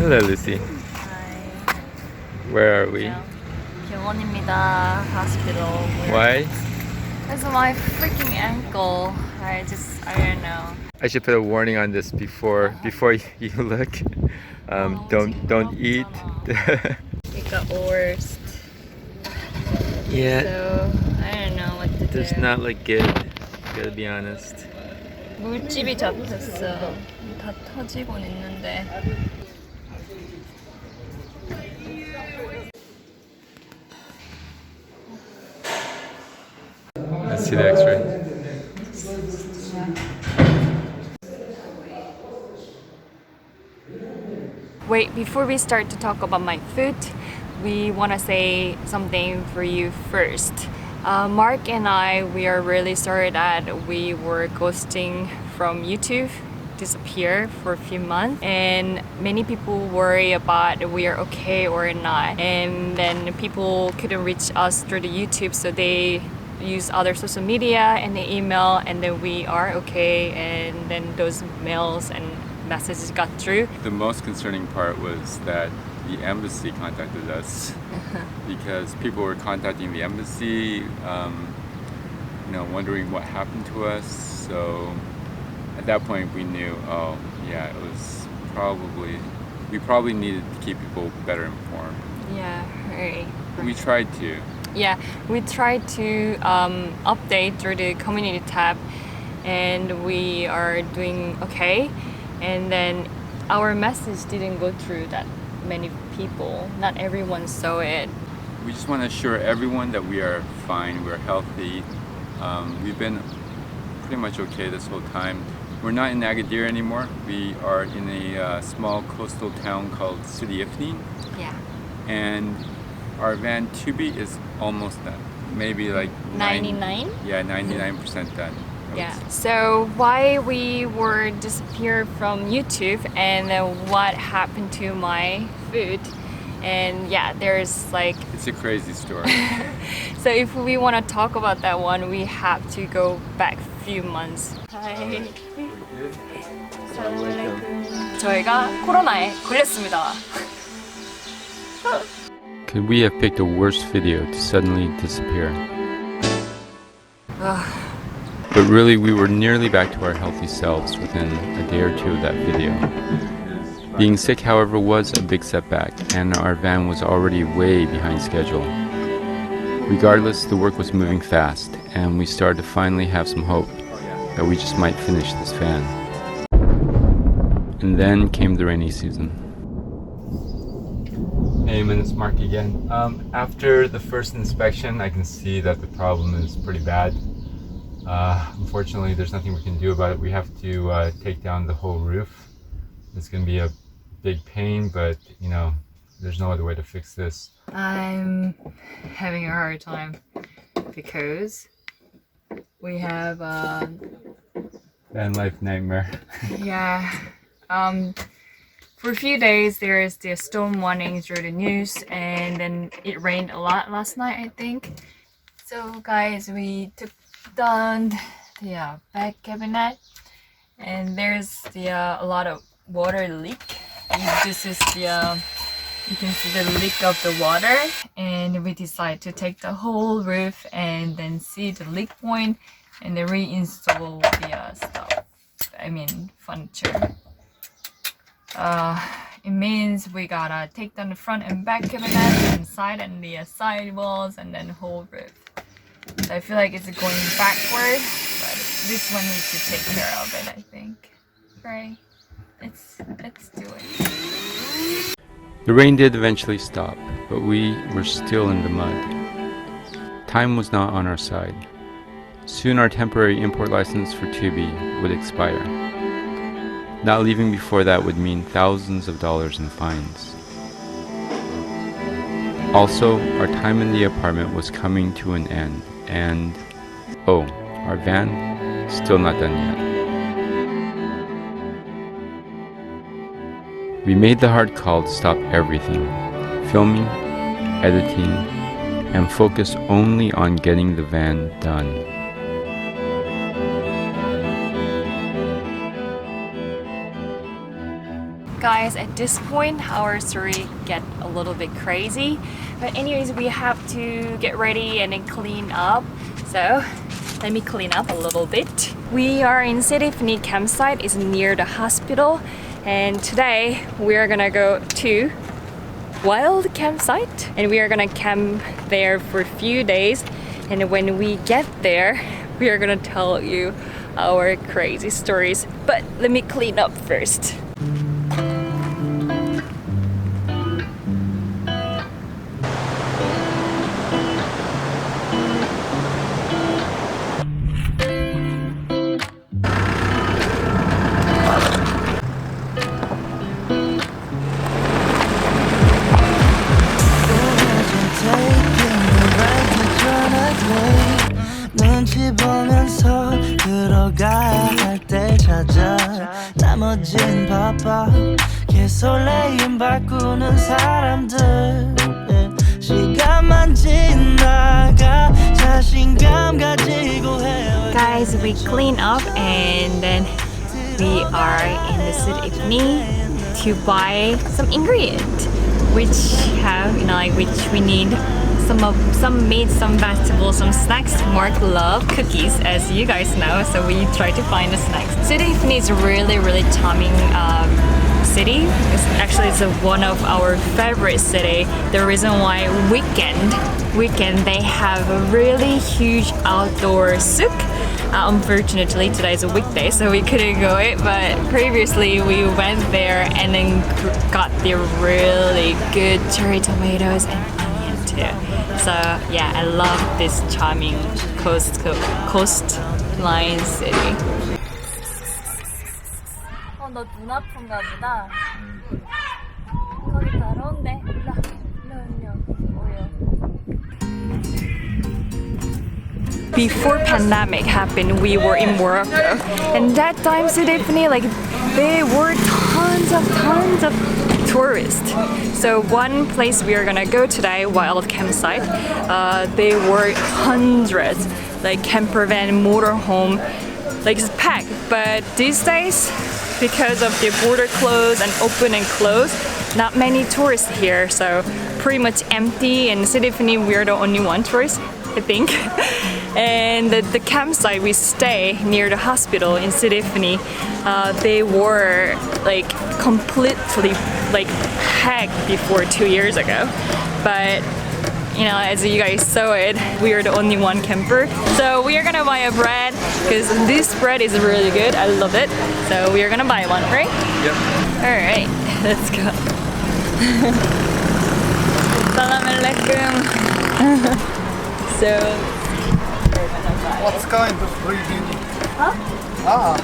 Hello, Lucy. Hi. Where are we? 병원입니다. Hospital. Why? Because of my freaking ankle. I don't know. I should put a warning on this before you look. Don't eat. It got worse. Yeah, So I don't know what to does do. not look good. Gotta be honest. 물집이 잡혔어. 다 터지곤 있는데. Let's see the X-ray. Wait, before we start to talk about my food, we want to say something for you first. Mark and I, we are really sorry that we were ghosting from YouTube, disappear for a few months, and many people worry about if we are okay or not. And then people couldn't reach us through the YouTube, so they use other social media and they email, and then we are okay, and then those mails and messages got through. The most concerning part was that the embassy contacted us because people were contacting the embassy, wondering what happened to us. So at that point, we knew, oh yeah, it was we probably needed to keep people better informed. Yeah, right. We tried to. Yeah, we tried to update through the community tab, and we are doing okay. And then our message didn't go through that many people. Not everyone saw it. We just want to assure everyone that we are fine, we're healthy. We've been pretty much okay this whole time. We're not in Agadir anymore. We are in a small coastal town called Sudiifni. Yeah. And our van Tubi is almost done. Maybe like 99? Yeah, 99% done. Yeah. So why we were disappeared from YouTube, and what happened to my food, and yeah, there's like. It's a crazy story. So if we want to talk about that one, we have to go back a few months. Hi. 저희가 코로나에 걸렸습니다. Could we have picked a worse video to suddenly disappear? But really, we were nearly back to our healthy selves within a day or two of that video. Being sick, however, was a big setback, and our van was already way behind schedule. Regardless, the work was moving fast, and we started to finally have some hope that we just might finish this van. And then came the rainy season. Hey, it's Mark again. After the first inspection, I can see that the problem is pretty bad. Unfortunately, there's nothing we can do about it. We have to take down the whole roof. It's going to be a big pain, but there's no other way to fix this. I'm having a hard time because we have Van life nightmare. yeah. For a few days there is the storm warning through the news, and then it rained a lot last night, I think. So guys, we took down the back cabinet, and there's a lot of water leak. This is you can see the leak of the water, and we decided to take the whole roof and then see the leak point and then reinstall the stuff. I mean furniture. It means we gotta take down the front and back cabinet and side and the side walls and then whole roof. So I feel like it's going backward, but this one needs to take care of it, I think. Right? Let's do it. The rain did eventually stop, but we were still in the mud. Time was not on our side. Soon our temporary import license for Tubi would expire. Not leaving before that would mean thousands of dollars in fines. Also, our time in the apartment was coming to an end, and our van, still not done yet. We made the hard call to stop everything, filming, editing, and focus only on getting the van done. Guys, at this point our story get a little bit crazy, but anyways, we have to get ready and then clean up. So let me clean up a little bit. We are in Setbacks campsite. It's near the hospital, and today we are gonna go to wild campsite and we are gonna camp there for a few days, and when we get there we are gonna tell you our crazy stories. But let me clean up first. 눈치 보면서 들어가야 할 때 찾아 나머진 바빠 개설레임 바꾸는 사람들 시간만 지나가 자신감 가지고 헤어져. Guys, we clean up and then we are in the Setbacks to buy some ingredients which have, you know, like which we need. Some meat, some vegetables, some snacks. Mark love cookies, as you guys know, so we try to find the snacks. Setbacks is a really charming city. It's one of our favorite city. The reason why weekend they have a really huge outdoor souk. Unfortunately today is a weekday, so we couldn't go it, but previously we went there and then got the really good cherry tomatoes and onion too. So yeah, I love this charming coastline city. 너 눈 아픈가 보다. 거기 더러운데. Before pandemic happened, we were in Morocco, and that time Setbacks, like there were tons of tourists. So one place we are gonna go today, wild campsite, there were hundreds, like campervan, motorhome, like it's packed. But these days, because of the border closed and open and closed, not many tourists here, so pretty much empty. And Setbacks, we are the only one tourist, I think. And the campsite we stay near the hospital in Setbacks, they were like completely like packed before 2 years ago. But you know, as you guys saw it, we are the only one camper. So we are gonna buy a bread because this bread is really good. I love it. So we are gonna buy one, right? Yep. All right, let's go. Salam alaikum. So. What kind of breeding? Huh? Ah.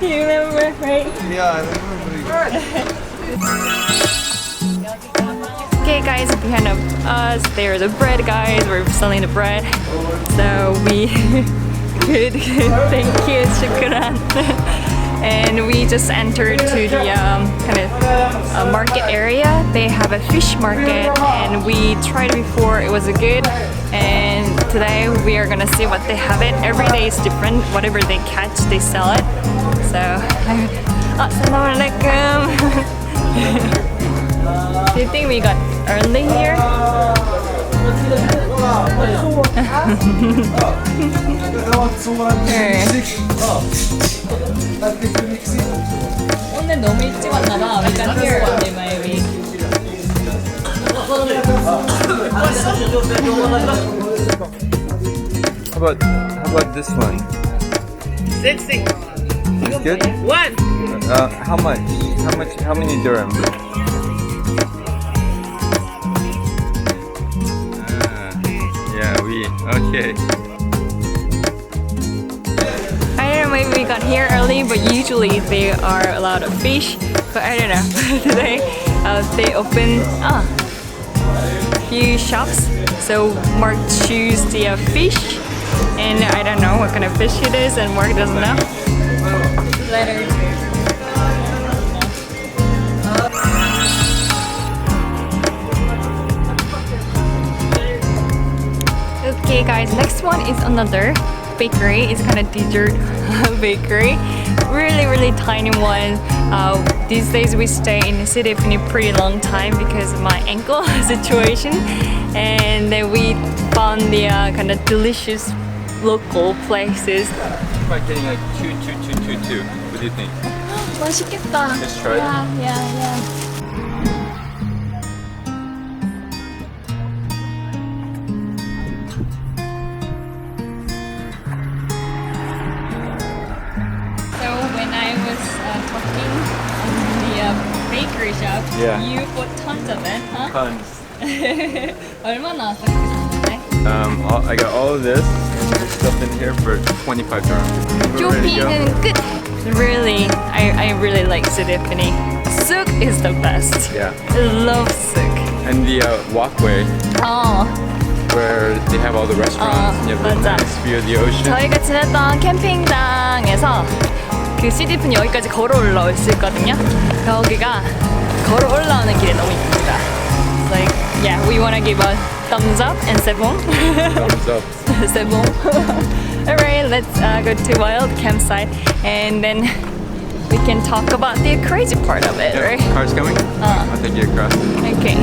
You remember, right? Yeah, I remember. Okay guys, behind of us, there's the bread guys, we're selling the bread. So we, good, thank you, shukran. And we just entered to the kind of market area. They have a fish market and we tried it before, it was good. And today we are gonna see what they have it. Every day is different, whatever they catch, they sell it. So, assalamu alaikum. Do you think we got early here? 오늘 너무 일찍 왔나봐. We got here early maybe. How about this one? 60. It's good? One. How much? How many dirham? Okay. I don't know, maybe we got here early, but usually there are a lot of fish. But I don't know. Today they opened a few shops. So Mark choose the fish, and I don't know what kind of fish it is, and Mark doesn't know. Later. Okay guys, next one is another bakery. It's kind of dessert bakery. Really tiny one. These days we stay in the city for a pretty long time because of my ankle situation, and then we found the kind of delicious local places. By getting like 2. What do you think? 맛있겠다. Let's try it. Yeah. So when I was talking in the bakery shop, Yeah. you bought tons of it, huh? Tons. 얼마나 샀는데? I got all of this and there's stuff in here for 25 dirhams. We're ready to go. 쇼핑은 끝. Really, I really like Sydney. Souk is the best. Yeah. I love souk. And the walkway 어, where they have all the restaurants and you have the 맞아. nice view of the ocean. 저희가 지냈던 캠핑장에서 그 시디픈 여기까지 걸어 올라올 수 있거든요. 여기가 걸어 올라오는 길이 너무 이쁩니다. It's like, yeah, we wanna give a thumbs up and c'est bon. Thumbs up. C'est bon. Alright, let's go to Wild Campsite and then we can talk about the crazy part of it, Yeah, right? car's coming? I'll take you across. Okay.